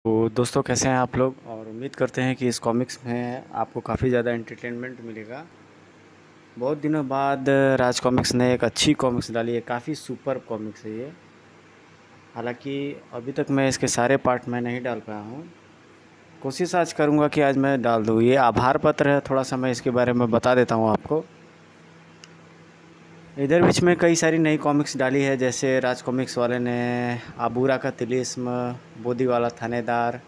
तो दोस्तों कैसे हैं आप लोग। और उम्मीद करते हैं कि इस कॉमिक्स में आपको काफ़ी ज़्यादा एंटरटेनमेंट मिलेगा। बहुत दिनों बाद राज कॉमिक्स ने एक अच्छी कॉमिक्स डाली है, काफ़ी सुपर कॉमिक्स है ये। हालांकि अभी तक मैं इसके सारे पार्ट में नहीं डाल पाया हूँ। कोशिश आज करूँगा कि आज मैं डाल दूँ। ये आभार पत्र है, थोड़ा सा मैं इसके बारे में बता देता हूँ आपको। इधर बीच में कई सारी नई कॉमिक्स डाली है, जैसे राज कॉमिक्स वाले ने आबूरा का तिलिस्म, बोदी वाला थानेदार,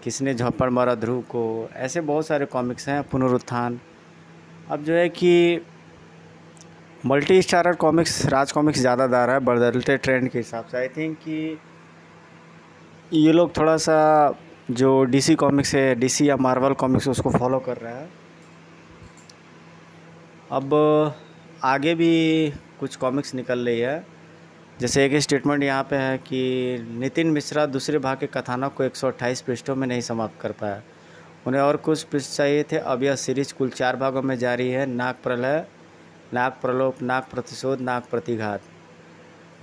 किसने झप्पड़ मारा ध्रुव को, ऐसे बहुत सारे कॉमिक्स हैं। पुनरुत्थान। अब जो है कि मल्टी स्टारर कॉमिक्स राज कॉमिक्स ज़्यादा दार है बदलते ट्रेंड के हिसाब से। आई थिंक कि ये लोग थोड़ा सा जो डीसी कॉमिक्स है, डीसी या मार्वल कॉमिक्स, उसको फॉलो कर रहा है। अब आगे भी कुछ कॉमिक्स निकल रही है। जैसे एक स्टेटमेंट यहाँ पे है कि नितिन मिश्रा दूसरे भाग के कथानक को 128 पृष्ठों में नहीं समाप्त कर पाया, उन्हें और कुछ पृष्ठ चाहिए थे। अब यह सीरीज कुल 4 भागों में जारी है। नाग प्रलय, नाग प्रलोभ, नाग प्रतिशोध, नाग प्रतिघात।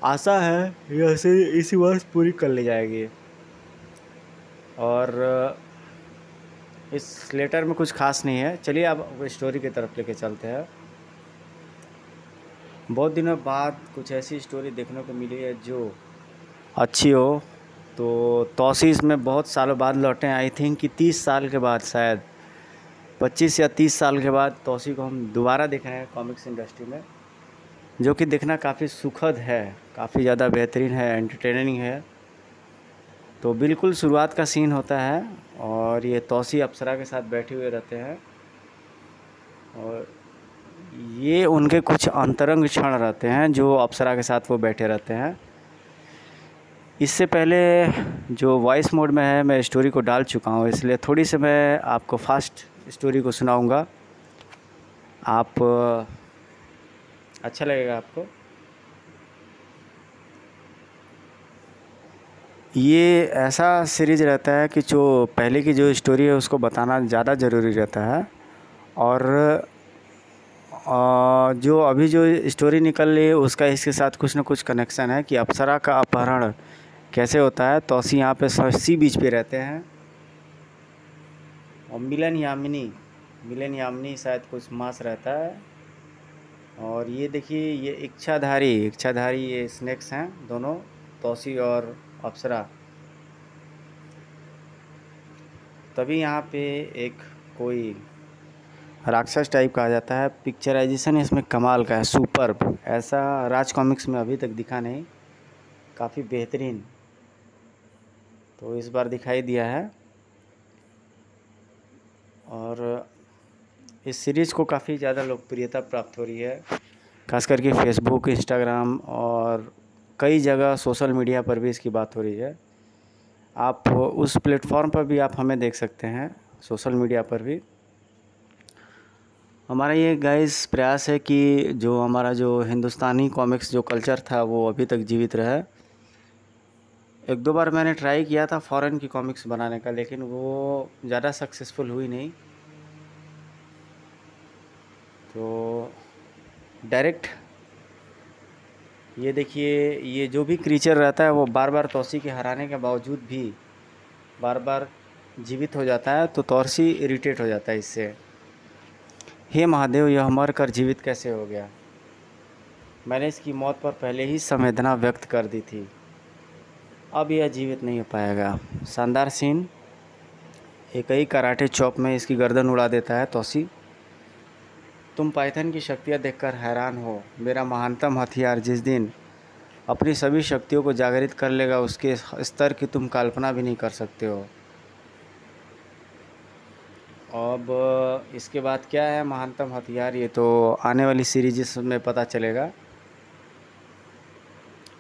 आशा है यह से इसी वर्ष पूरी कर ली जाएगी। और इस लेटर में कुछ खास नहीं है। चलिए अब स्टोरी की तरफ लेके चलते हैं। बहुत दिनों बाद कुछ ऐसी स्टोरी देखने को मिली है जो अच्छी हो। तो तौसी इसमें बहुत सालों बाद लौटे हैं। आई थिंक कि 30 साल के बाद, शायद 25 या 30 साल के बाद तौसी को हम दोबारा देख रहे हैं कॉमिक्स इंडस्ट्री में, जो कि देखना काफ़ी सुखद है, काफ़ी ज़्यादा बेहतरीन है, एंटरटेनिंग है। तो बिल्कुल शुरुआत का सीन होता है और ये तौसी अप्सरा के साथ बैठे हुए रहते हैं और ये उनके कुछ अंतरंग क्षण रहते हैं जो अप्सरा के साथ वो बैठे रहते हैं। इससे पहले जो वॉइस मोड में है, मैं स्टोरी को डाल चुका हूँ, इसलिए थोड़ी सी मैं आपको फास्ट स्टोरी को सुनाऊंगा। आप अच्छा लगेगा आपको। ये ऐसा सीरीज़ रहता है कि जो पहले की जो स्टोरी है उसको बताना ज़्यादा ज़रूरी रहता है। और जो अभी जो स्टोरी निकल रही है उसका इसके साथ कुछ ना कुछ कनेक्शन है कि अप्सरा का अपहरण कैसे होता है। तौसी यहाँ पे सी बीच पे रहते हैं और मिलन यामिनी शायद कुछ मास रहता है। और ये देखिए, ये इच्छाधारी ये स्नेक्स हैं दोनों, तौसी और अप्सरा। तभी यहाँ पे एक कोई राक्षस टाइप कहा जाता है। पिक्चराइजेशन इसमें कमाल का है, सुपर्ब। ऐसा राज कॉमिक्स में अभी तक दिखा नहीं, काफ़ी बेहतरीन। तो इस बार दिखाई दिया है और इस सीरीज़ को काफ़ी ज़्यादा लोकप्रियता प्राप्त हो रही है, खास करके फेसबुक, इंस्टाग्राम और कई जगह सोशल मीडिया पर भी इसकी बात हो रही है। आप उस प्लेटफॉर्म पर भी आप हमें देख सकते हैं, सोशल मीडिया पर भी। हमारा ये गाइस प्रयास है कि जो हमारा जो हिंदुस्तानी कॉमिक्स जो कल्चर था वो अभी तक जीवित रहे। एक दो बार मैंने ट्राई किया था फॉरेन की कॉमिक्स बनाने का, लेकिन वो ज़्यादा सक्सेसफुल हुई नहीं। तो डायरेक्ट ये देखिए, ये जो भी क्रीचर रहता है वो बार बार तौसी के हराने के बावजूद भी बार बार जीवित हो जाता है। तो तौसी इरिटेट हो जाता है इससे। हे महादेव, यह मर कर जीवित कैसे हो गया? मैंने इसकी मौत पर पहले ही संवेदना व्यक्त कर दी थी, अब यह जीवित नहीं हो पाएगा। शानदार सीन। एक ही कराटे चॉप में इसकी गर्दन उड़ा देता है तौसी। तुम पाइथन की शक्तियाँ देखकर हैरान हो। मेरा महानतम हथियार जिस दिन अपनी सभी शक्तियों को जागृत कर लेगा, उसके स्तर की तुम कल्पना भी नहीं कर सकते हो। अब इसके बाद क्या है महानतम हथियार, ये तो आने वाली सीरीज में पता चलेगा।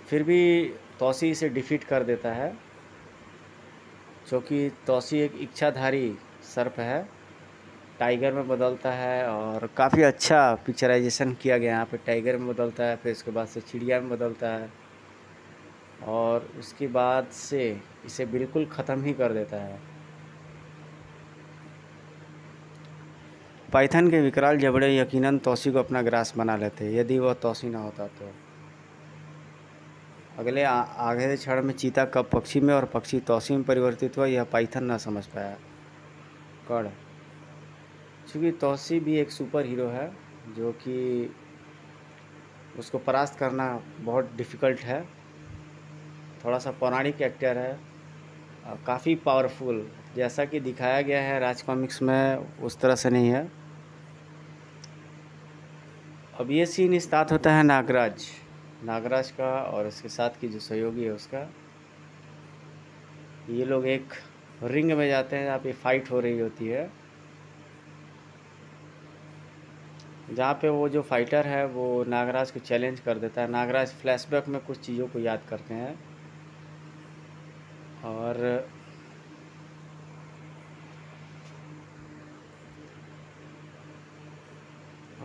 फिर भी तौसी इसे डिफीट कर देता है, क्योंकि तौसी एक इच्छाधारी सर्प है। टाइगर में बदलता है और काफ़ी अच्छा पिक्चराइजेशन किया गया यहाँ पे। टाइगर में बदलता है, फिर उसके बाद से चिड़िया में बदलता है और उसके बाद से इसे बिल्कुल ख़त्म ही कर देता है। पाइथन के विकराल जबड़े यकीनन तौसी को अपना ग्रास बना लेते, यदि वह तौसी ना होता तो। अगले आगे क्षण में चीता कब पक्षी में और पक्षी तौसी में परिवर्तित हुआ, यह पाइथन ना समझ पाया। कर्ण, चूँकि तौसी भी एक सुपर हीरो है जो कि उसको परास्त करना बहुत डिफ़िकल्ट है। थोड़ा सा पौराणिक एक्टर है, काफ़ी पावरफुल, जैसा कि दिखाया गया है राज कॉमिक्स में उस तरह से नहीं है। अब ये सीन स्टार्ट होता है नागराज का और उसके साथ की जो सहयोगी है उसका। ये लोग एक रिंग में जाते हैं जहाँ पे फाइट हो रही होती है, जहाँ पे वो जो फाइटर है वो नागराज को चैलेंज कर देता है। नागराज फ्लैशबैक में कुछ चीज़ों को याद करते हैं और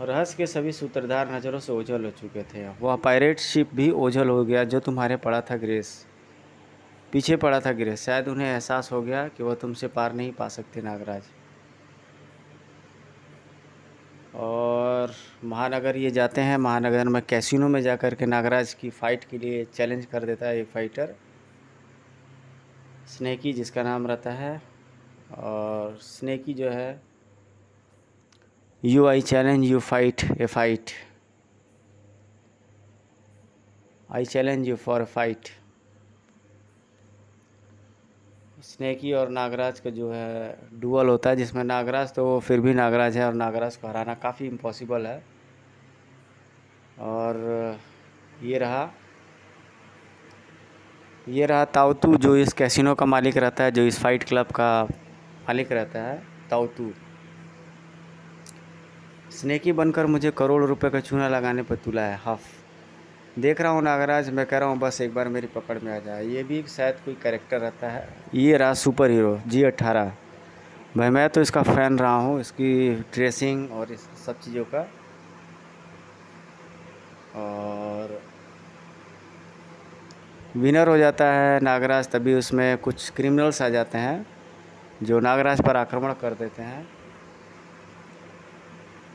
रहस्य के सभी सूत्रधार नज़रों से ओझल हो चुके थे। वह पायरेट शिप भी ओझल हो गया जो तुम्हारे पीछे पड़ा था ग्रेस। शायद उन्हें एहसास हो गया कि वह तुमसे पार नहीं पा सकते नागराज। और महानगर ये जाते हैं, महानगर में कैसीनो में जाकर के नागराज की फ़ाइट के लिए चैलेंज कर देता है एक फाइटर स्नेकी जिसका नाम रहता है। और स्नेकी जो है, I challenge you I challenge you for a fight. Sneaky और नागराज का जो है डुअल होता है, जिसमें नागराज तो फिर भी नागराज है और नागराज को हराना काफ़ी इम्पॉसिबल है। और ये रहा ताउतू जो इस कैसीनो का मालिक रहता है, जो इस फाइट क्लब का मालिक रहता है, ताउतू। स्नेकी बनकर मुझे करोड़ रुपए का चूना लगाने पर तुला है। हफ देख रहा हूँ नागराज, मैं कह रहा हूँ बस एक बार मेरी पकड़ में आ जाए। ये भी शायद कोई कैरेक्टर रहता है। ये रहा सुपर हीरो G18। भाई मैं तो इसका फ़ैन रहा हूँ, इसकी ड्रेसिंग और इस सब चीज़ों का। और विनर हो जाता है नागराज, तभी उसमें कुछ क्रिमिनल्स आ जाते हैं जो नागराज पर आक्रमण कर देते हैं।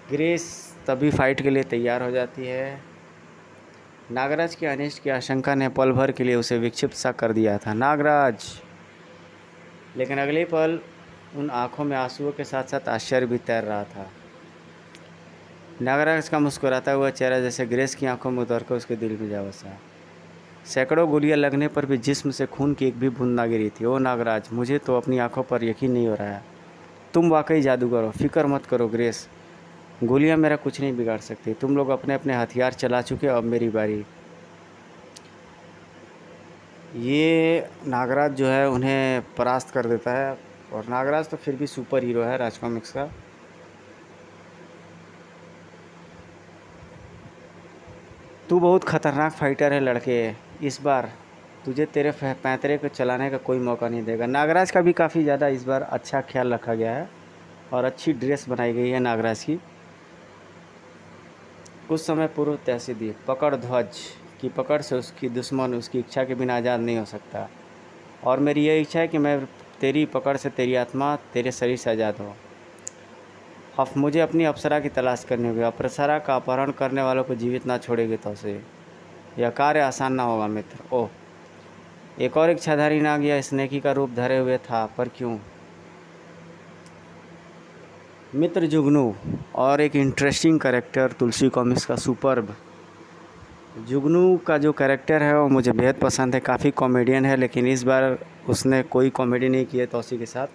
ग्रेस तभी फाइट के लिए तैयार हो जाती है। नागराज के अनिष्ट की आशंका ने पल भर के लिए उसे विक्षिप्त सा कर दिया था नागराज, लेकिन अगले पल उन आँखों में आंसुओं के साथ साथ आश्चर्य भी तैर रहा था। नागराज का मुस्कुराता हुआ चेहरा जैसे ग्रेस की आंखों में उतरकर उसके दिल में जा बसा। सैकड़ों गोलियां लगने पर भी जिस्म से खून की एक भी बूंद ना गिरी थी। ओ नागराज, मुझे तो अपनी आंखों पर यकीन नहीं हो रहा है। तुम वाकई जादूगर हो। फिक्र मत करो ग्रेस, गोलियां मेरा कुछ नहीं बिगाड़ सकती। तुम लोग अपने अपने हथियार चला चुके, अब मेरी बारी। ये नागराज जो है उन्हें परास्त कर देता है। और नागराज तो फिर भी सुपर हीरो है राज कॉमिक्स का। तू बहुत ख़तरनाक फाइटर है लड़के, इस बार तुझे तेरे पैंतरे को चलाने का कोई मौका नहीं देगा। नागराज का भी काफ़ी ज़्यादा इस बार अच्छा ख्याल रखा गया है और अच्छी ड्रेस बनाई गई है नागराज की। कुछ समय पूर्व तहसील दी पकड़ ध्वज की पकड़ से उसकी दुश्मन उसकी इच्छा के बिना आज़ाद नहीं हो सकता। और मेरी यह इच्छा है कि मैं तेरी पकड़ से तेरी आत्मा तेरे शरीर से आज़ाद हो। अब मुझे अपनी अप्सरा की तलाश करनी होगी। अप्सरा का अपहरण करने वालों को जीवित ना छोड़ेगी तो उसे यह कार्य आसान ना होगा मित्र। ओह, एक और इच्छाधारी नाग यह स्नेकी का रूप धरे हुए था, पर क्यों? मित्र जुगनू और एक इंटरेस्टिंग कैरेक्टर तुलसी कॉमिक्स का सुपर्ब जुगनू का जो कैरेक्टर है वो मुझे बेहद पसंद है। काफ़ी कॉमेडियन है, लेकिन इस बार उसने कोई कॉमेडी नहीं की है तौसी के साथ।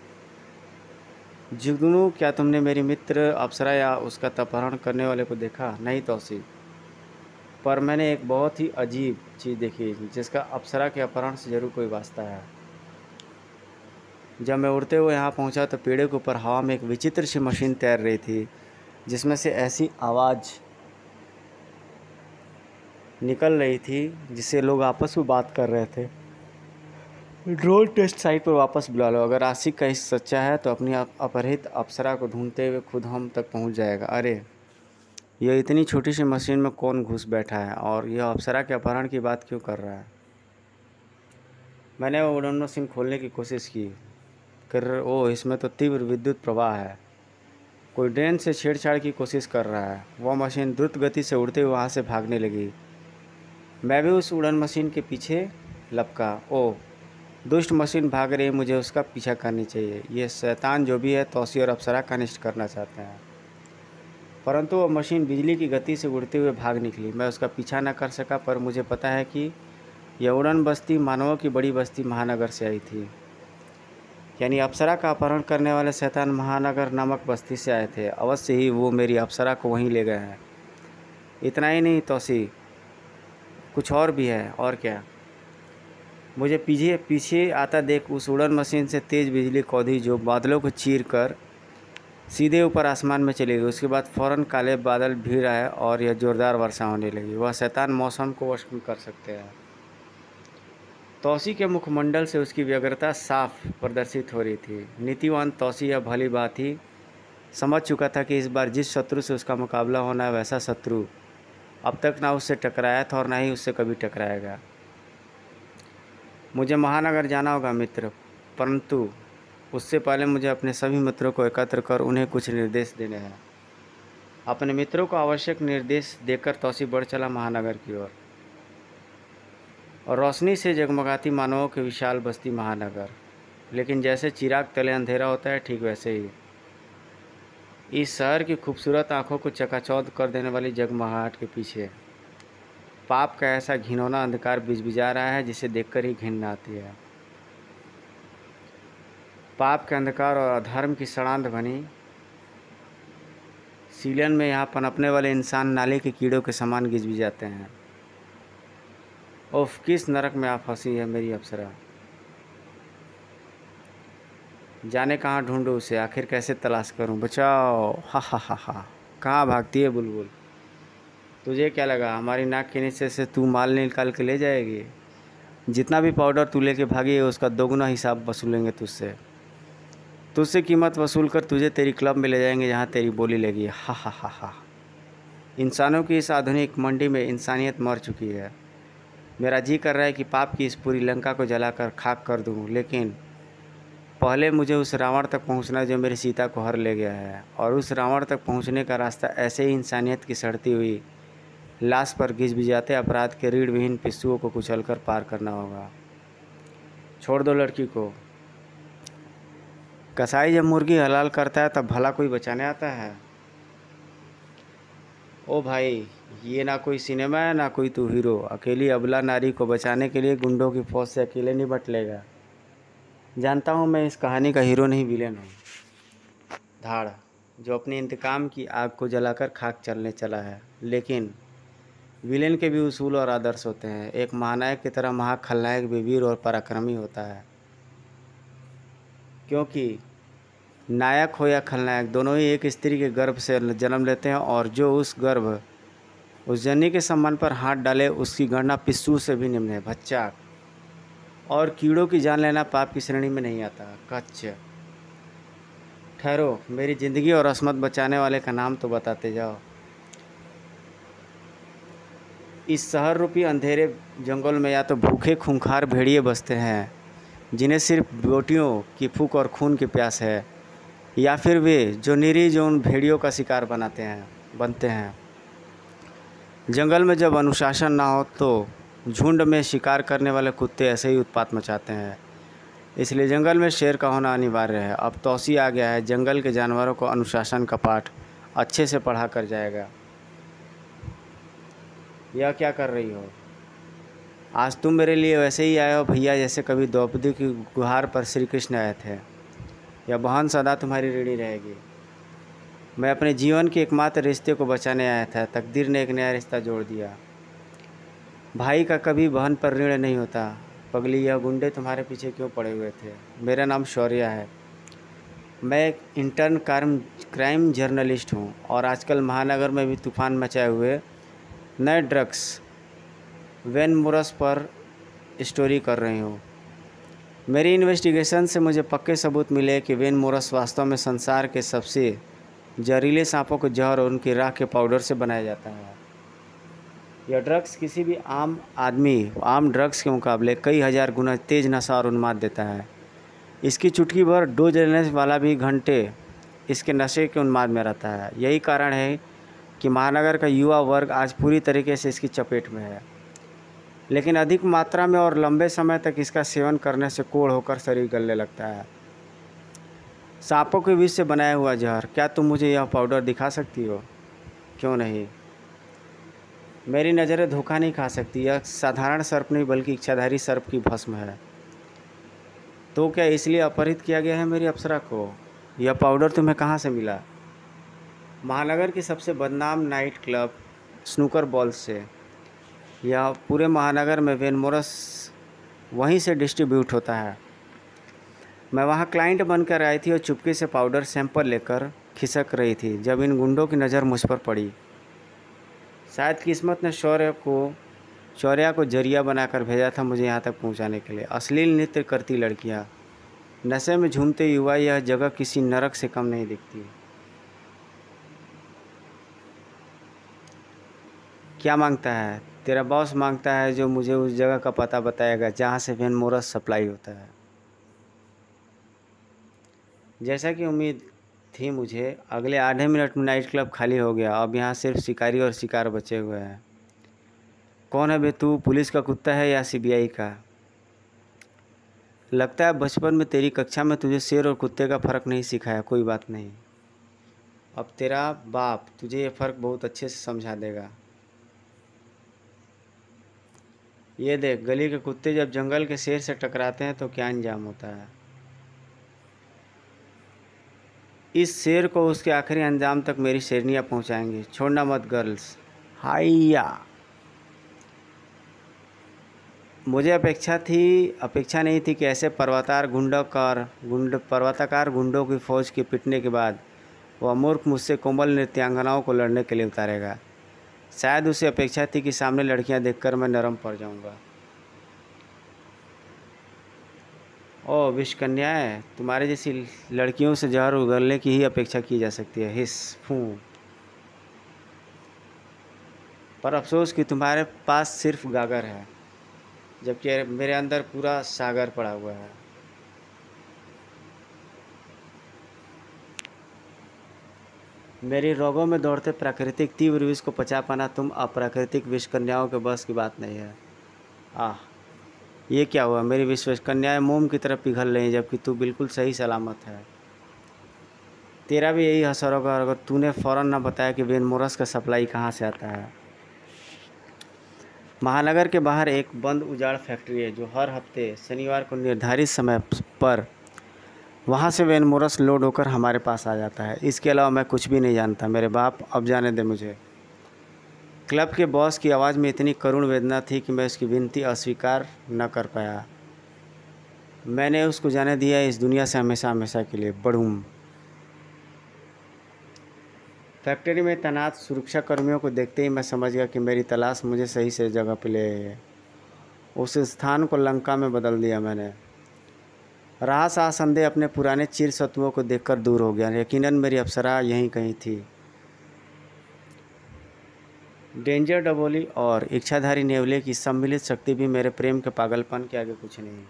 जुगनू, क्या तुमने मेरी मित्र अप्सरा या उसका अपहरण करने वाले को देखा? नहीं तौसी, पर मैंने एक बहुत ही अजीब चीज़ देखी जिसका अप्सरा के अपहरण से ज़रूर कोई वास्ता है। जब मैं उड़ते हुए यहाँ पहुँचा तो पेड़े के ऊपर हवा में एक विचित्र सी मशीन तैर रही थी जिसमें से ऐसी आवाज़ निकल रही थी जिससे लोग आपस में बात कर रहे थे। ड्रोन टेस्ट साइट पर वापस बुला लो। अगर आशिक का इस सच्चा है तो अपनी अपहरित अप्सरा को ढूंढते हुए खुद हम तक पहुंच जाएगा। अरे, यह इतनी छोटी सी मशीन में कौन घुस बैठा है और यह अप्सरा के अपहरण की बात क्यों कर रहा है? मैंने वो उड़न मशीन खोलने की कोशिश की। ओह, इसमें तो तीव्र विद्युत प्रवाह है। कोई ड्रेन से छेड़छाड़ की कोशिश कर रहा है। वह मशीन द्रुत गति से उड़ते हुए वहाँ से भागने लगी। मैं भी उस उड़न मशीन के पीछे लपका। ओह, दुष्ट मशीन भाग रही, मुझे उसका पीछा करनी चाहिए। ये शैतान जो भी है तौसी और अप्सरा का अनिष्ट करना चाहते हैं। परंतु वह मशीन बिजली की गति से उड़ते हुए भाग निकली। मैं उसका पीछा न कर सका, पर मुझे पता है कि यह उड़न बस्ती मानवों की बड़ी बस्ती महानगर से आई थी। यानी अप्सरा का अपहरण करने वाले शैतान महानगर नामक बस्ती से आए थे। अवश्य ही वो मेरी अप्सरा को वहीं ले गए हैं। इतना ही नहीं तौसी, कुछ और भी है। और क्या? मुझे पीछे पीछे आता देख उस उड़न मशीन से तेज़ बिजली कौंधी, जो बादलों को चीर कर सीधे ऊपर आसमान में चली गई। उसके बाद फ़ौरन काले बादल भीड़ आए और यह ज़ोरदार वर्षा होने लगी। वह शैतान मौसम को वश में कर सकते हैं। तौसी के मुखमंडल से उसकी व्यग्रता साफ प्रदर्शित हो रही थी। नीतिवान तौसी यह भली बात ही समझ चुका था कि इस बार जिस शत्रु से उसका मुकाबला होना है, वैसा शत्रु अब तक ना उससे टकराया था और ना ही उससे कभी टकराएगा। मुझे महानगर जाना होगा मित्र, परंतु उससे पहले मुझे अपने सभी मित्रों को एकत्र कर उन्हें कुछ निर्देश देने हैं। अपने मित्रों को आवश्यक निर्देश देकर तौसी बढ़ चला महानगर की ओर। और रोशनी से जगमगाती मानवों की विशाल बस्ती महानगर। लेकिन जैसे चिराग तले अंधेरा होता है, ठीक वैसे ही इस शहर की खूबसूरत आंखों को चकाचौंध कर देने वाली जगमगाहट के पीछे पाप का ऐसा घिनौना अंधकार बिजबिजा रहा है, जिसे देखकर ही घृणा आती है। पाप के अंधकार और अधर्म की सड़ांध बनी सीलन में यहाँ पनपने वाले इंसान नाले के कीड़ों के समान गिजबिजाते हैं। उफ, किस नरक में आप फंसी है मेरी अप्सरा। जाने कहाँ ढूंढूं उसे, आखिर कैसे तलाश करूं। बचाओ, हा हा हा हा। कहाँ भागती है बुलबुल? तुझे क्या लगा हमारी नाक के नीचे से तू माल निकाल के ले जाएगी? जितना भी पाउडर तू लेके भागी है, उसका दोगुना हिसाब वसूलेंगे तुझसे। तुझसे कीमत वसूल कर तुझे तेरी क्लब में ले जाएंगे, जहाँ तेरी बोली लगी। हा हा हा हा। इंसानों की इस आधुनिक मंडी में इंसानियत मर चुकी है। मेरा जी कर रहा है कि पाप की इस पूरी लंका को जलाकर खाक कर दूं, लेकिन पहले मुझे उस रावण तक पहुंचना है जो मेरी सीता को हर ले गया है। और उस रावण तक पहुंचने का रास्ता ऐसे ही इंसानियत की सड़ती हुई लाश पर गिजबिजाते अपराध के रीढ़ विहीन पिस्सुओं को कुचलकर पार करना होगा। छोड़ दो लड़की को। कसाई जब मुर्गी हलाल करता है तब भला कोई बचाने आता है? ओ भाई, ये ना कोई सिनेमा है ना कोई तू हीरो। अकेली अबला नारी को बचाने के लिए गुंडों की फौज से अकेले नहीं बटलेगा। जानता हूँ मैं इस कहानी का हीरो नहीं, विलेन हूँ। धाड़, जो अपने इंतकाम की आग को जलाकर खाक चलने चला है। लेकिन विलेन के भी उसूल और आदर्श होते हैं। एक महानायक की तरह महाखलनायक भी वीर और पराक्रमी होता है, क्योंकि नायक हो या खलनायक, दोनों ही एक स्त्री के गर्भ से जन्म लेते हैं। और जो उस जननी के सम्मान पर हाथ डाले, उसकी गणना पिस्सू से भी निम्न है। बच्चा और कीड़ों की जान लेना पाप की श्रेणी में नहीं आता। कच्च ठहरो, मेरी ज़िंदगी और असमत बचाने वाले का नाम तो बताते जाओ। इस शहर रूपी अंधेरे जंगल में या तो भूखे खूंखार भेड़िए बसते हैं, जिन्हें सिर्फ बोटियों की फूंक और खून की प्यास है, या फिर वे जो निरीह जो उन भेड़ियों का शिकार बनते हैं। जंगल में जब अनुशासन ना हो तो झुंड में शिकार करने वाले कुत्ते ऐसे ही उत्पात मचाते हैं। इसलिए जंगल में शेर का होना अनिवार्य है। अब तौसी आ गया है, जंगल के जानवरों को अनुशासन का पाठ अच्छे से पढ़ा कर जाएगा। यह क्या कर रही हो? आज तुम मेरे लिए वैसे ही आए हो भैया, जैसे कभी द्रौपदी की गुहार पर श्री कृष्ण आए थे। यह बहन सदा तुम्हारी ऋणी रहेगी। मैं अपने जीवन के एकमात्र रिश्ते को बचाने आया था, तकदीर ने एक नया रिश्ता जोड़ दिया। भाई का कभी बहन पर ऋण नहीं होता। पगली, यह गुंडे तुम्हारे पीछे क्यों पड़े हुए थे? मेरा नाम शौर्य है, मैं एक इंटर्न क्राइम जर्नलिस्ट हूँ, और आजकल महानगर में भी तूफान मचाए हुए नए ड्रग्स वेन मोरस पर स्टोरी कर रही हूँ। मेरी इन्वेस्टिगेशन से मुझे पक्के सबूत मिले कि वेन मोरस वास्तव में संसार के सबसे जहरीले सांपों को जहर और उनकी राख के पाउडर से बनाया जाता है। यह ड्रग्स किसी भी आम ड्रग्स के मुकाबले कई हजार गुना तेज नशा और उन्माद देता है। इसकी चुटकी भर डोज लेने वाला भी घंटे इसके नशे के उन्माद में रहता है। यही कारण है कि महानगर का युवा वर्ग आज पूरी तरीके से इसकी चपेट में है। लेकिन अधिक मात्रा में और लंबे समय तक इसका सेवन करने से कोढ़ होकर शरीर गलने लगता है। सांपों के विष से बनाया हुआ जहर, क्या तुम मुझे यह पाउडर दिखा सकती हो? क्यों नहीं। मेरी नज़रें धोखा नहीं खा सकती। यह साधारण सर्प नहीं बल्कि इच्छाधारी सर्प की भस्म है। तो क्या इसलिए अपहरित किया गया है मेरी अप्सरा को? यह पाउडर तुम्हें कहाँ से मिला? महानगर की सबसे बदनाम नाइट क्लब स्नूकर बॉल से। यह पूरे महानगर में वेनमोरस वहीं से डिस्ट्रीब्यूट होता है। मैं वहाँ क्लाइंट बनकर आई थी और चुपके से पाउडर सैंपल लेकर खिसक रही थी जब इन गुंडों की नज़र मुझ पर पड़ी। शायद किस्मत ने शौर्या को जरिया बनाकर भेजा था मुझे यहाँ तक पहुँचाने के लिए। अश्लील नृत्य करती लड़कियाँ, नशे में झूमते युवा, यह जगह किसी नरक से कम नहीं दिखती। क्या मांगता है? तेरा बॉस मांगता है जो मुझे उस जगह का पता बताएगा जहाँ से वेनमोरस सप्लाई होता है। जैसा कि उम्मीद थी मुझे, अगले आधे मिनट में नाइट क्लब खाली हो गया। अब यहाँ सिर्फ शिकारी और शिकार बचे हुए हैं। कौन है बे तू? पुलिस का कुत्ता है या सीबीआई का? लगता है बचपन में तेरी कक्षा में तुझे शेर और कुत्ते का फ़र्क नहीं सिखाया। कोई बात नहीं, अब तेरा बाप तुझे ये फ़र्क बहुत अच्छे से समझा देगा। ये देख, गली के कुत्ते जब जंगल के शेर से टकराते हैं तो क्या अंजाम होता है। इस शेर को उसके आखिरी अंजाम तक मेरी शेरनियाँ पहुँचाएंगी। छोड़ना मत गर्ल्स। हाइया। मुझे अपेक्षा नहीं थी कि ऐसे पर्वताकार गुंडों की फ़ौज के पिटने के बाद वह मूर्ख मुझसे कोमल नृत्यांगनाओं को लड़ने के लिए उतारेगा। शायद उसे अपेक्षा थी कि सामने लड़कियां देखकर मैं नरम पड़ जाऊंगा। ओह विषकन्याएं, तुम्हारे जैसी लड़कियों से जहर उगलने की ही अपेक्षा की जा सकती है। हिस फूं। पर अफसोस कि तुम्हारे पास सिर्फ गागर है, जबकि मेरे अंदर पूरा सागर पड़ा हुआ है। मेरी रोगों में दौड़ते प्राकृतिक तीव्र विष को पचा पाना तुम अप्राकृतिक विषकन्याओं के बस की बात नहीं है। आह, ये क्या हुआ? मेरी विषकन्याएं मोम की तरफ पिघल रही, जबकि तू बिल्कुल सही सलामत है। तेरा भी यही असर होगा अगर तूने फ़ौरन न बताया कि वेनमोरस का सप्लाई कहाँ से आता है। महानगर के बाहर एक बंद उजाड़ फैक्ट्री है जो हर हफ्ते शनिवार को निर्धारित समय पर वहाँ से वेनमोरस लोड होकर हमारे पास आ जाता है। इसके अलावा मैं कुछ भी नहीं जानता। मेरे बाप, अब जाने दे मुझे। क्लब के बॉस की आवाज़ में इतनी करुण वेदना थी कि मैं उसकी विनती अस्वीकार न कर पाया। मैंने उसको जाने दिया इस दुनिया से हमेशा हमेशा के लिए। बड़ूम। फैक्ट्री में तैनात सुरक्षा कर्मियों को देखते ही मैं समझ गया कि मेरी तलाश मुझे सही से जगह पर ले आई है। उस स्थान को लंका में बदल दिया मैंने। रहा सा संदेह अपने पुराने चिर शत्रुओं को देखकर दूर हो गया। यकीनन मेरी अप्सरा यहीं कहीं थी। डेंजर डबोली और इच्छाधारी नेवले की सम्मिलित शक्ति भी मेरे प्रेम के पागलपन के आगे कुछ नहीं।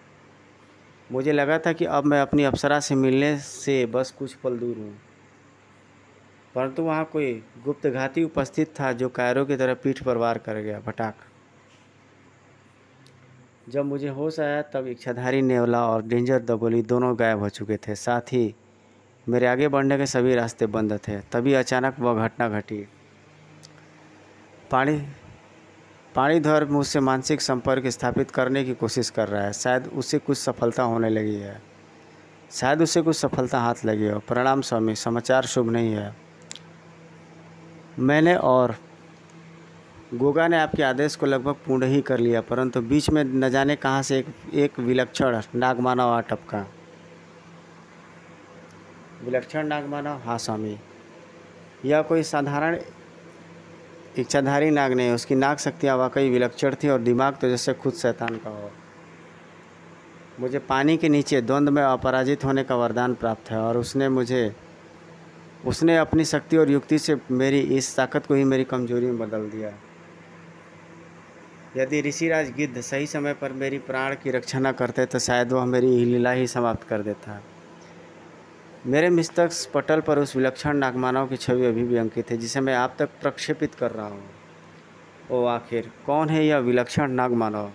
मुझे लगा था कि अब मैं अपनी अप्सरा से मिलने से बस कुछ पल दूर हूँ, परंतु वहाँ कोई गुप्त घाती उपस्थित था जो कायरों की तरह पीठ पर वार कर गया। भटाक। जब मुझे होश आया तब इच्छाधारी नेवला और डेंजर दबोली दोनों गायब हो चुके थे। साथ ही मेरे आगे बढ़ने के सभी रास्ते बंद थे। तभी अचानक वह घटना घटी। पाणीधर मुझसे मानसिक संपर्क स्थापित करने की कोशिश कर रहा है। शायद उसे कुछ सफलता होने लगी है। शायद उसे कुछ सफलता हाथ लगी हो। प्रणाम स्वामी, समाचार शुभ नहीं है। मैंने और गोगा ने आपके आदेश को लगभग पूर्ण ही कर लिया, परंतु बीच में न जाने कहाँ से एक विलक्षण नागमानव आ टपका। विलक्षण नागमानव? हाँ स्वामी, यह कोई साधारण इच्छाधारी नाग नहीं। उसकी नाग शक्तियाँ वाकई विलक्षण थी और दिमाग तो जैसे खुद शैतान का हो। मुझे पानी के नीचे द्वंद्व में अपराजित होने का वरदान प्राप्त है और उसने अपनी शक्ति और युक्ति से मेरी इस ताकत को ही मेरी कमजोरी में बदल दिया। यदि ऋषिराज गिद्ध सही समय पर मेरी प्राण की रक्षा न करते तो शायद वह मेरी लीला ही समाप्त कर देता। मेरे मस्तक पटल पर उस विलक्षण नागमानव की छवि अभी भी अंकित है जिसे मैं आप तक प्रक्षेपित कर रहा हूँ। ओ आखिर कौन है यह विलक्षण नाग मानव?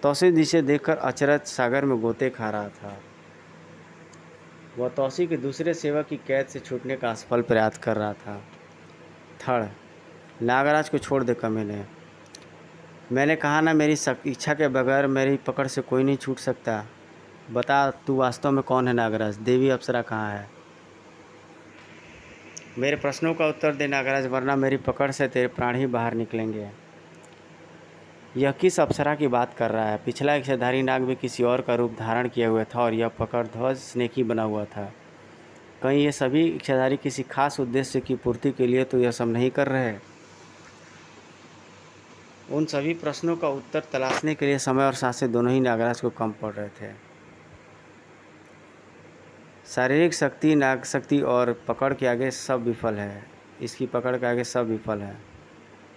तौसी जिसे देखकर अचरज सागर में गोते खा रहा था। वह तौसी के दूसरे सेवक की कैद से छूटने का असफल प्रयास कर रहा था। थड़, नागराज को छोड़ दे कमीने। मैंने कहा ना, मेरी इच्छा के बगैर मेरी पकड़ से कोई नहीं छूट सकता। बता, तू वास्तव में कौन है नागराज? देवी अप्सरा कहाँ है? मेरे प्रश्नों का उत्तर दे नागराज, वरना मेरी पकड़ से तेरे प्राण ही बाहर निकलेंगे। यह किस अप्सरा की बात कर रहा है? पिछला इच्छाधारी नाग भी किसी और का रूप धारण किया हुआ था और यह पकड़ ध्वज स्नेकी बना हुआ था। कहीं ये सभी इच्छाधारी किसी खास उद्देश्य की पूर्ति के लिए तो यह सब नहीं कर रहे? उन सभी प्रश्नों का उत्तर तलाशने के लिए समय और सांसें दोनों ही नागराज को कम पड़ रहे थे। शारीरिक शक्ति, नाग शक्ति और पकड़ के आगे सब विफल है। इसकी पकड़ के आगे सब विफल है।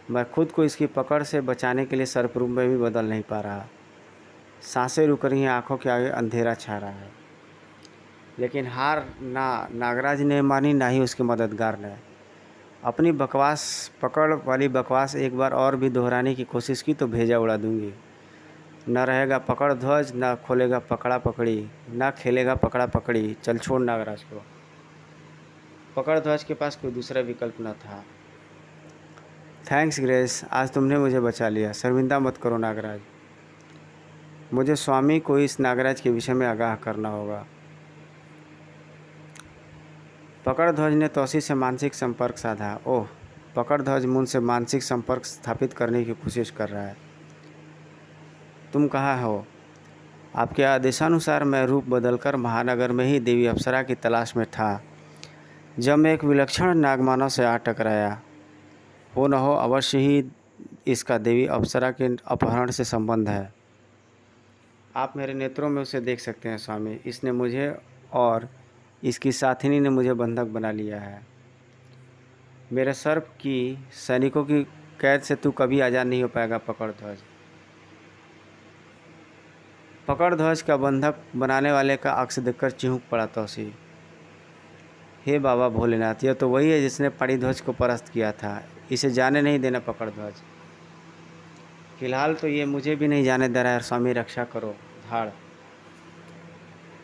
मैं खुद को इसकी पकड़ से बचाने के लिए सर्परूप में भी बदल नहीं पा रहा। सांसें रुक रही हैं, आंखों के आगे अंधेरा छा रहा है। लेकिन हार ना नागराज ने मानी, ना ही उसके मददगार ने। अपनी बकवास, पकड़ वाली बकवास एक बार और भी दोहराने की कोशिश की तो भेजा उड़ा दूंगी। न रहेगा पकड़ ध्वज, न खोलेगा पकड़ा पकड़ी, न खेलेगा पकड़ा पकड़ी। चल छोड़ नागराज को। पकड़ ध्वज के पास कोई दूसरा विकल्प न था। थैंक्स ग्रेस, आज तुमने मुझे बचा लिया। शर्मिंदा मत करो नागराज। मुझे स्वामी को इस नागराज के विषय में आगाह करना होगा। पकड़ ध्वज ने तौसी से मानसिक संपर्क साधा। ओह, पकड़ ध्वज मुझसे मानसिक संपर्क स्थापित करने की कोशिश कर रहा है। तुम कहाँ हो? आपके आदेशानुसार मैं रूप बदलकर महानगर में ही देवी अप्सरा की तलाश में था, जब मैं एक विलक्षण नागमानव से आ टकराया। हो न हो अवश्य ही इसका देवी अप्सरा के अपहरण से संबंध है। आप मेरे नेत्रों में उसे देख सकते हैं स्वामी। इसने मुझे और इसकी साथिनी ने मुझे बंधक बना लिया है। मेरे सर्प की सैनिकों की कैद से तू कभी आज़ाद नहीं हो पाएगा पकड़ ध्वज। पकड़ ध्वज का बंधक बनाने वाले का अक्स देखकर चिहुक पड़ा तौसी। हे बाबा भोलेनाथ, यह तो वही है जिसने पाणिध्वज को परास्त किया था। इसे जाने नहीं देना पकड़ ध्वज। फिलहाल तो ये मुझे भी नहीं जाने दे रहा है। स्वामी रक्षा करो। धाड़,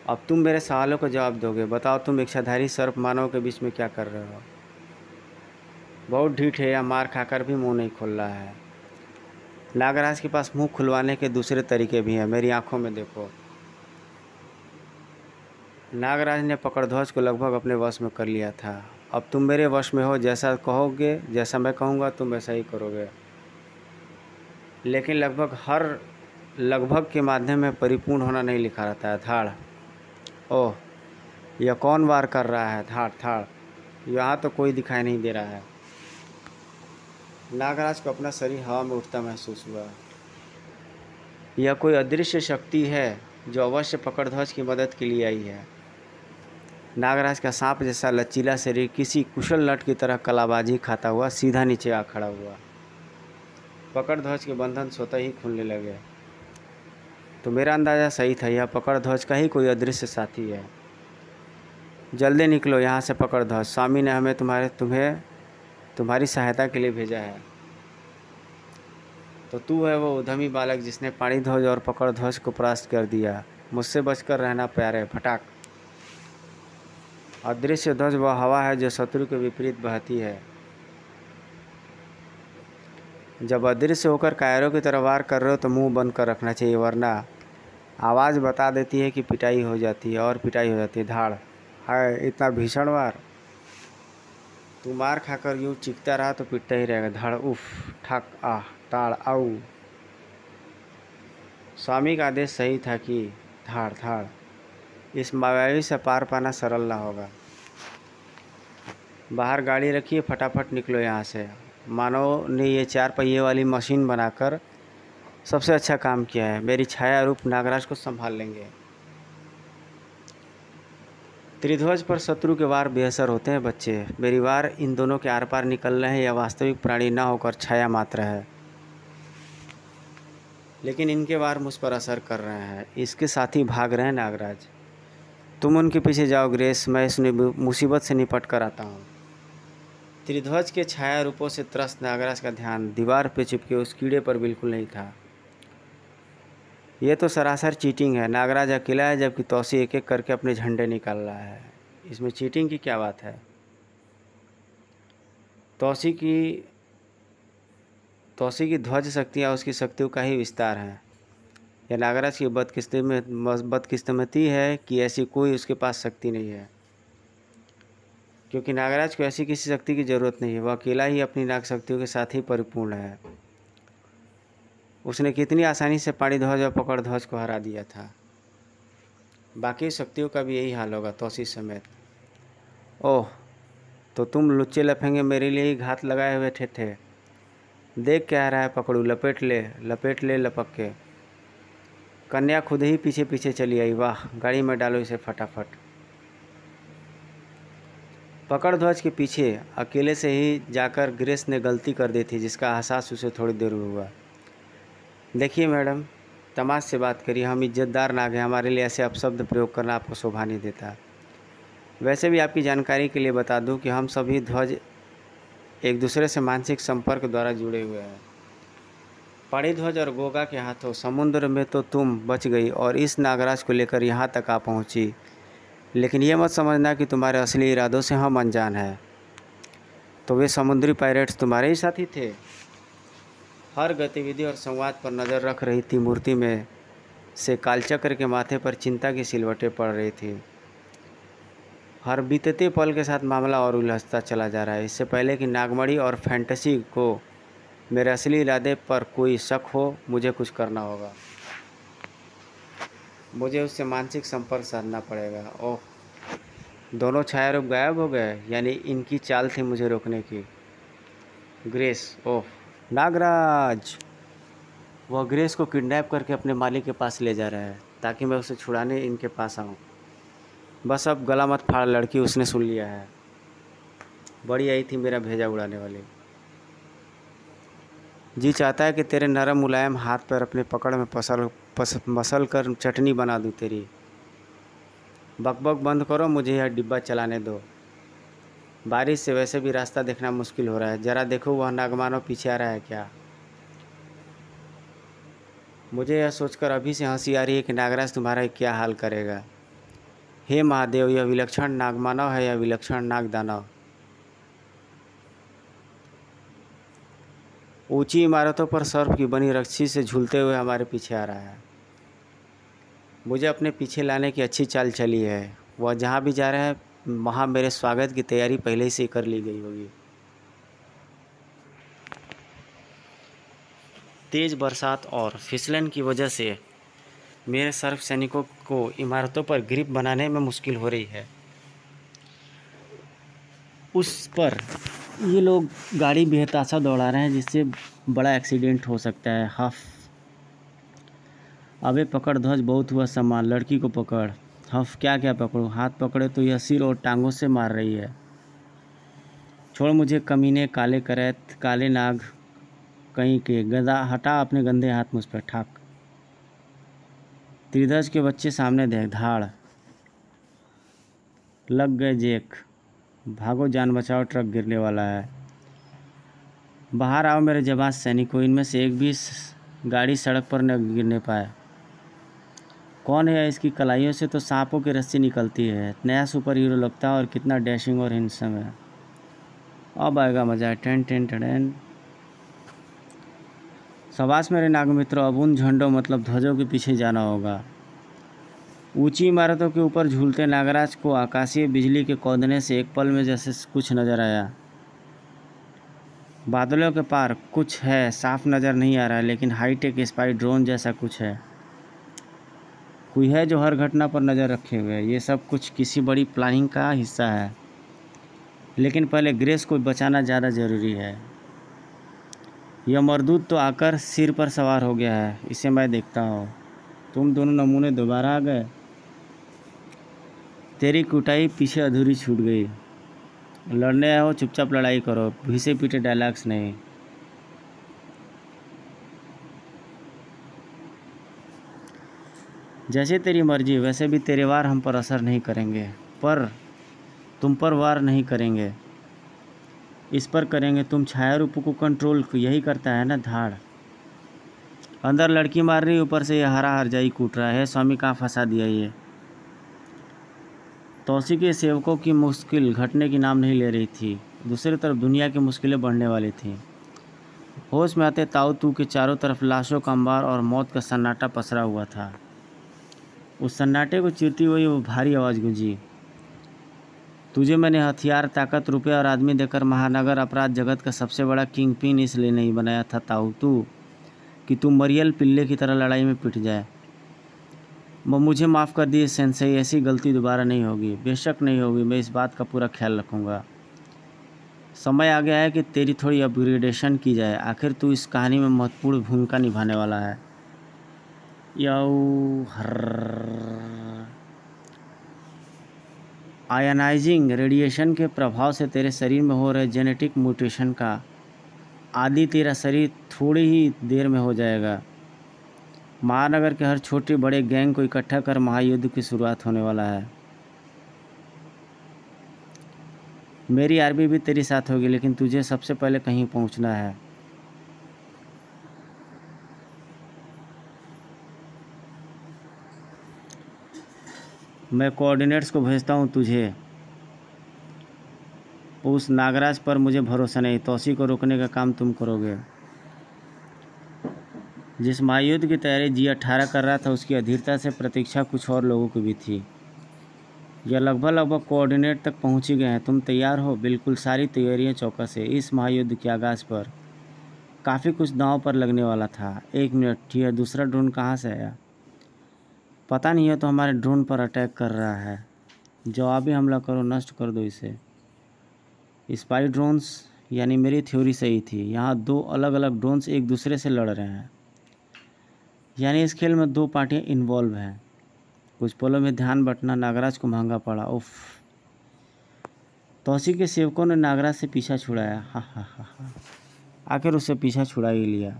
अब तुम मेरे सवालों को जवाब दोगे। बताओ, तुम इच्छाधारी सर्प मानव के बीच में क्या कर रहे हो? बहुत ढीठ है या मार खाकर भी मुंह नहीं खोल रहा है। नागराज के पास मुंह खुलवाने के दूसरे तरीके भी हैं। मेरी आंखों में देखो। नागराज ने पकड़ध्वज को लगभग अपने वश में कर लिया था। अब तुम मेरे वश में हो। जैसा कहोगे, जैसा मैं कहूँगा तुम वैसा ही करोगे। लेकिन लगभग के माध्यम में परिपूर्ण होना नहीं लिखा रहता है। धाड़, ओह, यह कौन वार कर रहा है? धाड़ धाड़, यहाँ तो कोई दिखाई नहीं दे रहा है। नागराज को अपना शरीर हवा में उठता महसूस हुआ। यह कोई अदृश्य शक्ति है जो अवश्य पकड़ध्वज की मदद के लिए आई है। नागराज का सांप जैसा लचीला शरीर किसी कुशल नट की तरह कलाबाजी खाता हुआ सीधा नीचे आ खड़ा हुआ। पकड़ध्वज के बंधन स्वतः ही खुलने लगे। तो मेरा अंदाज़ा सही था, यह पकड़ध्वज का ही कोई अदृश्य साथी है। जल्दी निकलो यहाँ से पकड़ध्वज। स्वामी ने हमें तुम्हारी सहायता के लिए भेजा है। तो तू है वो उद्यमी बालक जिसने पाणिध्वज और पकड़ध्वज को परास्त कर दिया। मुझसे बचकर रहना प्यारे। फटाक। अदृश्य ध्वज वह हवा है जो शत्रु के विपरीत बहती है। जब अदृश्य होकर कायरों की तरह वार कर रहे हो तो मुंह बंद कर रखना चाहिए, वरना आवाज़ बता देती है कि पिटाई हो जाती है और पिटाई हो जाती है। धाड़, है इतना भीषण वार। तू मार खाकर यूँ चीखता रहा तो पिटता ही रहेगा। धड़, उफ, ठक, आह, ताड़, आऊ। स्वामी का आदेश सही था कि धाड़ धाड़, इस मायावी से पार पाना सरल ना होगा। बाहर गाड़ी रखिए, फटाफट निकलो यहाँ से। मानव ने ये 4 पहिए वाली मशीन बनाकर सबसे अच्छा काम किया है। मेरी छाया रूप नागराज को संभाल लेंगे। त्रिध्वज पर शत्रु के वार बेअसर होते हैं बच्चे। मेरी वार इन दोनों के आर पार निकल रहे हैं या वास्तविक प्राणी न होकर छाया मात्र है, लेकिन इनके वार मुझ पर असर कर रहे हैं। इसके साथ ही भाग रहे हैं नागराज। तुम उनके पीछे जाओ ग्रेस, मैं इस मुसीबत से निपट कर आता हूँ। त्रिध्वज के छाया रूपों से त्रस्त नागराज का ध्यान दीवार पे चिपके उस कीड़े पर बिल्कुल नहीं था। ये तो सरासर चीटिंग है। नागराज अकेला है जबकि तौसी एक एक करके अपने झंडे निकाल रहा है। इसमें चीटिंग की क्या बात है? तौसी की ध्वज शक्तियाँ उसकी शक्तियों का ही विस्तार है। यह नागराज की बदकिस्मती है कि ऐसी कोई उसके पास शक्ति नहीं है, क्योंकि नागराज को ऐसी किसी शक्ति की ज़रूरत नहीं है। वह अकेला ही अपनी नाग शक्तियों के साथ ही परिपूर्ण है। उसने कितनी आसानी से पाणिध्वज और पकड़ ध्वज को हरा दिया था। बाकी शक्तियों का भी यही हाल होगा, तौसी समेत। ओह, तो तुम लुच्चे लफेंगे मेरे लिए ही घात लगाए हुए थे। देख क्या आ रहा है पकड़ू, लपेट ले लपक के। कन्या खुद ही पीछे पीछे चली आई। वाह, गाड़ी में डालो इसे फटाफट। पकड़ ध्वज के पीछे अकेले से ही जाकर ग्रेस ने गलती कर दी थी, जिसका एहसास उसे थोड़ी देर हुआ। देखिए मैडम, तमाश से बात करिए। हम इज्जतदार नाग हैं, हमारे लिए ऐसे अपशब्द प्रयोग करना आपको शोभा नहीं देता। वैसे भी आपकी जानकारी के लिए बता दूं कि हम सभी ध्वज एक दूसरे से मानसिक संपर्क द्वारा जुड़े हुए हैं। पाणिध्वज और गोगा के हाथों समुद्र में तो तुम बच गई और इस नागराज को लेकर यहाँ तक आ पहुँची, लेकिन ये मत समझना कि तुम्हारे असली इरादों से हम अनजान हैं। तो वे समुद्री पायरेट्स तुम्हारे ही साथी थे? हर गतिविधि और संवाद पर नज़र रख रही थी मूर्ति में से कालचक्र के माथे पर चिंता की सिलवटें पड़ रही थी। हर बीतते पल के साथ मामला और उलझता चला जा रहा है। इससे पहले कि नागमणि और फैंटेसी को मेरे असली इरादे पर कोई शक हो, मुझे कुछ करना होगा। मुझे उससे मानसिक संपर्क साधना पड़ेगा। ओह, दोनों छाया रूप गायब हो गए, यानी इनकी चाल थी मुझे रोकने की। ग्रेस, ओह नागराज! वह ग्रेस को किडनैप करके अपने मालिक के पास ले जा रहा है ताकि मैं उसे छुड़ाने इनके पास आऊँ। बस अब गला मत फाड़ लड़की, उसने सुन लिया है। बड़ी आई थी मेरा भेजा उड़ाने वाली। जी चाहता है कि तेरे नरम मुलायम हाथ पर अपने पकड़ में मसल कर चटनी बना दूँ तेरी। बकबक बंद करो, मुझे यह डिब्बा चलाने दो। बारिश से वैसे भी रास्ता देखना मुश्किल हो रहा है। ज़रा देखो वह नागमानव पीछे आ रहा है क्या। मुझे यह सोचकर अभी से हंसी आ रही है कि नागराज तुम्हारा क्या हाल करेगा। हे महादेव, यह विलक्षण नागमानव है या विलक्षण नागदानव। ऊंची इमारतों पर सर्प की बनी रस्सी से झूलते हुए हमारे पीछे आ रहा है। मुझे अपने पीछे लाने की अच्छी चाल चली है। वह जहाँ भी जा रहा है वहाँ मेरे स्वागत की तैयारी पहले से ही कर ली गई होगी। तेज़ बरसात और फिसलन की वजह से मेरे सर्प सैनिकों को इमारतों पर ग्रिप बनाने में मुश्किल हो रही है। उस पर ये लोग गाड़ी बेहताशा दौड़ा रहे हैं, जिससे बड़ा एक्सीडेंट हो सकता है। हफ, अबे पकड़ ध्वज, बहुत हुआ सामान, लड़की को पकड़। हफ, क्या क्या पकड़ूं? हाथ पकड़े तो यह सिर और टांगों से मार रही है। छोड़ मुझे कमीने, काले करैत, काले नाग कहीं के, गदा, हटा अपने गंदे हाथ मुझ पर। ठाक, त्रिध्वज के बच्चे सामने देख। धाड़, लग गए जेक, भागो जान बचाओ, ट्रक गिरने वाला है। बाहर आओ मेरे जाबाज सैनिकों, इनमें से एक भी गाड़ी सड़क पर न गिरने पाए। कौन है? इसकी कलाइयों से तो सांपों की रस्सी निकलती है। नया सुपर हीरो लगता है और कितना डैशिंग और हैंडसम है। अब आएगा मजा। Ten ten ten. शाबाश मेरे नाग मित्रों, अब उन झंडों मतलब ध्वजों के पीछे जाना होगा। ऊंची इमारतों के ऊपर झूलते नागराज को आकाशीय बिजली के कौंधने से एक पल में जैसे कुछ नजर आया। बादलों के पार कुछ है, साफ नज़र नहीं आ रहा है, लेकिन हाईटेक स्पाई ड्रोन जैसा कुछ है। कोई है जो हर घटना पर नज़र रखे हुए है। ये सब कुछ किसी बड़ी प्लानिंग का हिस्सा है, लेकिन पहले ग्रेस को बचाना ज़्यादा ज़रूरी है। यह मरदूत तो आकर सिर पर सवार हो गया है, इसे मैं देखता हूँ। तुम दोनों नमूने दोबारा आ गए। तेरी कुटाई पीछे अधूरी छूट गई। लड़ने आए हो, चुपचाप लड़ाई करो, घिसे पीटे डायलॉग्स नहीं। जैसे तेरी मर्जी, वैसे भी तेरे वार हम पर असर नहीं करेंगे, पर तुम पर वार नहीं करेंगे। इस पर करेंगे। तुम छाया रूप को कंट्रोल यही करता है ना। धाड़ अंदर लड़की मार रही, ऊपर से ये हरा हरजाई कूट रहा है। स्वामी कहाँ फंसा दिया ये। तौसी के सेवकों की मुश्किल घटने की नाम नहीं ले रही थी। दूसरी तरफ दुनिया की मुश्किलें बढ़ने वाली थीं। होश में आते ताऊ तू के चारों तरफ लाशों का अंबार और मौत का सन्नाटा पसरा हुआ था। उस सन्नाटे को चीरती हुई वो भारी आवाज़ गूंजी, तुझे मैंने हथियार, ताकत, रुपये और आदमी देकर महानगर अपराध जगत का सबसे बड़ा किंग पिन इसलिए नहीं बनाया था ताऊ तू कि तू मरियल पिल्ले की तरह लड़ाई में पिट जाए। मुझे माफ़ कर दिए सेंसेई, ऐसी गलती दोबारा नहीं होगी। बेशक नहीं होगी, मैं इस बात का पूरा ख्याल रखूँगा। समय आ गया है कि तेरी थोड़ी अपग्रेडेशन की जाए। आखिर तू इस कहानी में महत्वपूर्ण भूमिका निभाने वाला है। आयनाइजिंग रेडिएशन के प्रभाव से तेरे शरीर में हो रहे जेनेटिक म्यूटेशन का आदि तेरा शरीर थोड़ी ही देर में हो जाएगा। महानगर के हर छोटे बड़े गैंग को इकट्ठा कर महायुद्ध की शुरुआत होने वाला है। मेरी आर्मी भी तेरे साथ होगी, लेकिन तुझे सबसे पहले कहीं पहुंचना है। मैं कोऑर्डिनेट्स को भेजता हूं तुझे। उस नागराज पर मुझे भरोसा नहीं। तौसी को रोकने का काम तुम करोगे। जिस महायुद्ध की तैयारी G18 कर रहा था, उसकी अधीरता से प्रतीक्षा कुछ और लोगों की भी थी। यह लगभग कोऑर्डिनेट तक पहुंच ही गए हैं। तुम तैयार हो? बिल्कुल, सारी तैयारियां चौकस है। इस महायुद्ध के आगाज़ पर काफ़ी कुछ दांव पर लगने वाला था। 1 मिनट, यह दूसरा ड्रोन कहाँ से आया? पता नहीं है, तो हमारे ड्रोन पर अटैक कर रहा है। जवाबी हमला करो, नष्ट कर दो इसे। स्पाई ड्रोन्स, यानी मेरी थ्योरी सही थी। यहाँ 2 अलग अलग ड्रोन्स एक दूसरे से लड़ रहे हैं, यानी इस खेल में 2 पार्टियाँ इन्वॉल्व हैं। कुछ पलों में ध्यान बंटना नागराज को महंगा पड़ा। उफ। तौसी के सेवकों ने नागराज से पीछा छुड़ाया। हा। आखिर उससे पीछा छुड़ा ही लिया।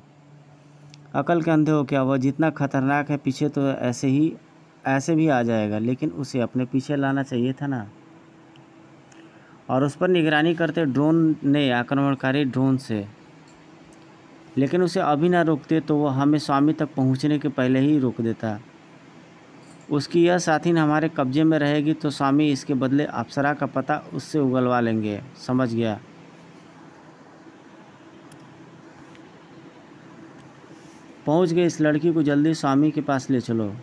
अकल के अंधे हो क्या? वह जितना खतरनाक है, पीछे तो ऐसे भी आ जाएगा, लेकिन उसे अपने पीछे लाना चाहिए था ना। और उस पर निगरानी करते ड्रोन ने आक्रमणकारी ड्रोन से, लेकिन उसे अभी ना रोकते तो वह हमें स्वामी तक पहुंचने के पहले ही रोक देता। उसकी यह साथी हमारे कब्जे में रहेगी तो स्वामी इसके बदले अप्सरा का पता उससे उगलवा लेंगे। समझ गया? पहुंच गए। इस लड़की को जल्दी स्वामी के पास ले चलो।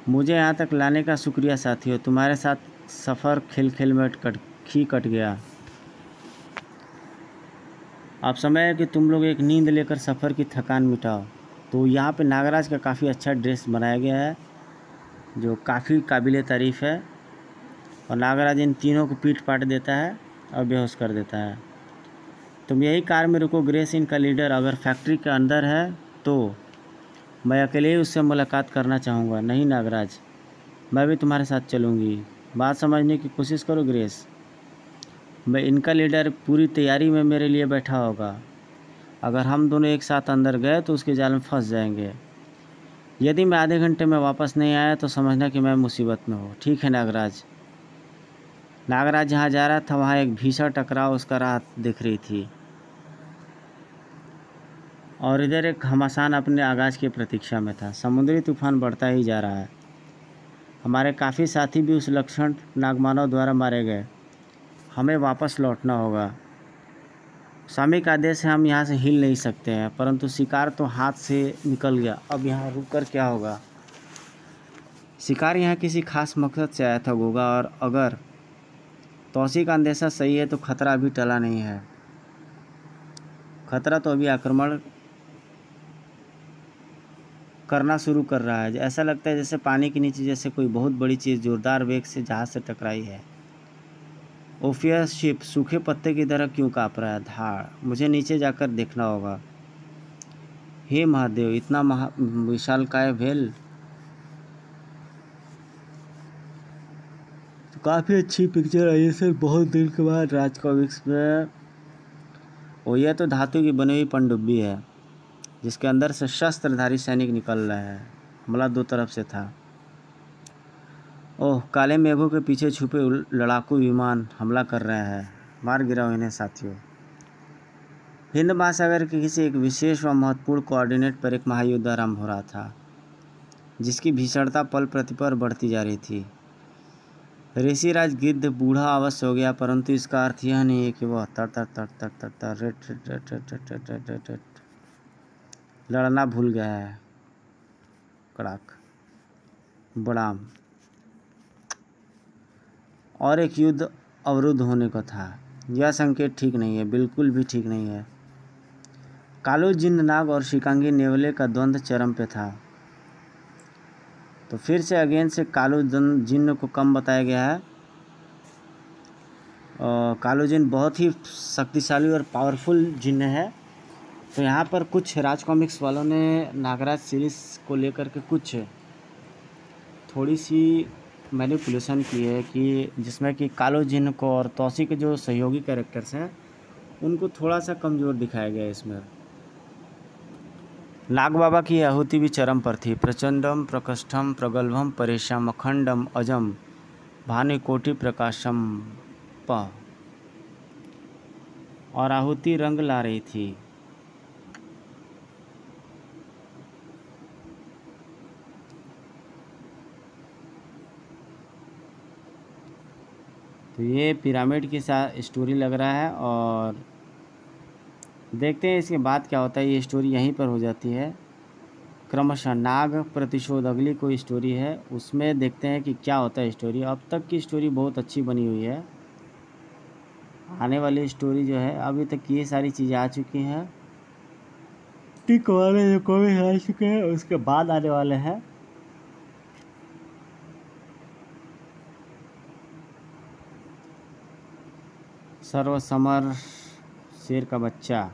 मुझे यहाँ तक लाने का शुक्रिया साथियों। तुम्हारे साथ सफ़र खेल में कट गया। अब समय है कि तुम लोग एक नींद लेकर सफ़र की थकान मिटाओ। तो यहाँ पे नागराज का काफ़ी अच्छा ड्रेस बनाया गया है, जो काफ़ी काबिल तारीफ़ है। और नागराज इन तीनों को पीट पाट देता है और बेहोश कर देता है। तुम यही कार में रुको। ग्रेस इनका लीडर अगर फैक्ट्री के अंदर है तो मैं अकेले ही उससे मुलाकात करना चाहूँगा। नहीं नागराज, मैं भी तुम्हारे साथ चलूँगी। बात समझने की कोशिश करो ग्रेस। मैं इनका लीडर पूरी तैयारी में मेरे लिए बैठा होगा। अगर हम दोनों एक साथ अंदर गए तो उसके जाल में फंस जाएंगे। यदि मैं आधे घंटे में वापस नहीं आया तो समझना कि मैं मुसीबत में हूँ। ठीक है नागराज। नागराज जहाँ जा रहा था वहाँ एक भीषण टकराव उसका राह दिख रही थी, और इधर एक घमासान अपने आगाज़ की प्रतीक्षा में था। समुद्री तूफान बढ़ता ही जा रहा है। हमारे काफ़ी साथी भी उस लक्षण नागमानव द्वारा मारे गए। हमें वापस लौटना होगा। स्वामी का आदेश है, हम यहाँ से हिल नहीं सकते हैं। परंतु शिकार तो हाथ से निकल गया। अब यहाँ रुक कर क्या होगा? शिकार यहाँ किसी खास मकसद से आया था गोगा, और अगर तौसी का अंदेशा सही है तो खतरा अभी टला नहीं है। खतरा तो अभी आक्रमण करना शुरू कर रहा है। ऐसा लगता है जैसे पानी के नीचे जैसे कोई बहुत बड़ी चीज़ जोरदार वेग से जहाज से टकराई है। ओफियस शिप सूखे पत्ते की तरह क्यों काँप रहा है? धाड़, मुझे नीचे जाकर देखना होगा। हे महादेव, इतना विशालकाय व्हेल तो काफ़ी अच्छी पिक्चर आई है सर। बहुत दिन के बाद राज कॉमिक्स में। ओ, यह तो धातु की बनी हुई पनडुब्बी है जिसके अंदर से शस्त्रधारी सैनिक निकल रहे हैं। हमला 2 तरफ से था। ओह, काले मेघों के पीछे छुपे लड़ाकू विमान हमला कर रहे हैं। मार गिराओ इन्हें साथियों। हिंद महासागर के किसी एक विशेष व महत्वपूर्ण कोऑर्डिनेट पर एक महायुद्ध आरंभ हो रहा था, जिसकी भीषणता पल प्रतिपल बढ़ती जा रही थी। ऋषिराज गिद्ध बूढ़ा अवश्य हो गया, परंतु इसका अर्थ यह नहीं है कि वह लड़ना भूल गया है। कड़ाक बड़ाम। और एक युद्ध अवरुद्ध होने को था। यह संकेत ठीक नहीं है, बिल्कुल भी ठीक नहीं है। कालू जिन्न नाग और शिकांगी नेवले का द्वंद्व चरम पे था। तो फिर से अगेन से कालू जिन्न को कम बताया गया है। कालू जिन्न बहुत ही शक्तिशाली और पावरफुल जिन्न है। तो यहाँ पर कुछ राज कॉमिक्स वालों ने नागराज सीरीज़ को लेकर के कुछ थोड़ी सी मैनिपुलेशन की है कि जिसमें कि कालू जिन्न को और तौसी के जो सहयोगी कैरेक्टर्स हैं उनको थोड़ा सा कमज़ोर दिखाया गया है इसमें। नाग बाबा की आहुति भी चरम पर थी। प्रचंडम प्रकष्ठम प्रगल्भम परेशम अखंडम अजम भानुकोटि प्रकाशम प। और आहुति रंग ला रही थी। तो ये पिरामिड की स्टोरी लग रहा है और देखते हैं इसके बाद क्या होता है। ये स्टोरी यहीं पर हो जाती है। क्रमशः नाग प्रतिशोध अगली कोई स्टोरी है, उसमें देखते हैं कि क्या होता है स्टोरी। अब तक की स्टोरी बहुत अच्छी बनी हुई है। आने वाली स्टोरी जो है, अभी तक ये सारी चीज़ें आ चुकी हैं। टिक वाले जो कॉमिक्स आ चुके हैं उसके बाद आने वाले हैं। सर्वसमर, शेर का बच्चा,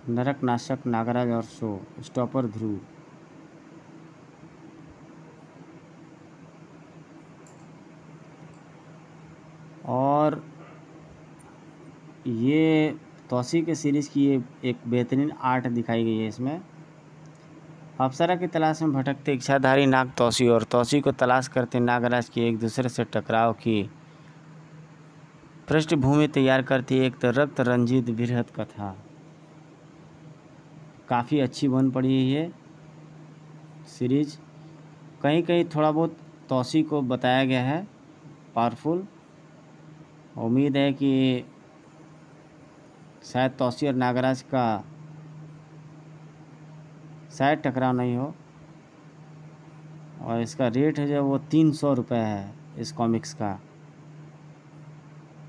नरक नाशक, नागराज और शो, स्टॉपर ध्रुव। और ये तौसी के सीरीज़ की ये एक बेहतरीन आर्ट दिखाई गई है इसमें। अप्सरा की तलाश में भटकते इच्छाधारी नाग तौसी और तौसी को तलाश करते नागराज की एक दूसरे से टकराव की पृष्ठभूमि तैयार करती एक रक्त रंजित बृहद कथा। काफ़ी अच्छी बन पड़ी है ये सीरीज। कहीं कहीं थोड़ा बहुत तौसी को बताया गया है पावरफुल। उम्मीद है कि शायद तौसी और नागराज का शायद टकराव नहीं हो। और इसका रेट है जो वो 300 रुपये है इस कॉमिक्स का।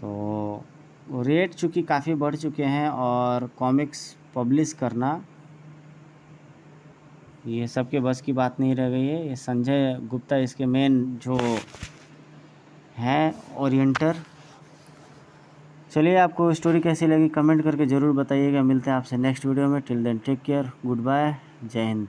तो रेट चूँकि काफ़ी बढ़ चुके हैं और कॉमिक्स पब्लिश करना ये सबके बस की बात नहीं रह गई है। ये संजय गुप्ता इसके मेन जो हैं ओरिएंटर। चलिए, आपको स्टोरी कैसी लगी कमेंट करके ज़रूर बताइएगा। मिलते हैं आपसे नेक्स्ट वीडियो में। Till then take care, good bye, जय हिंद।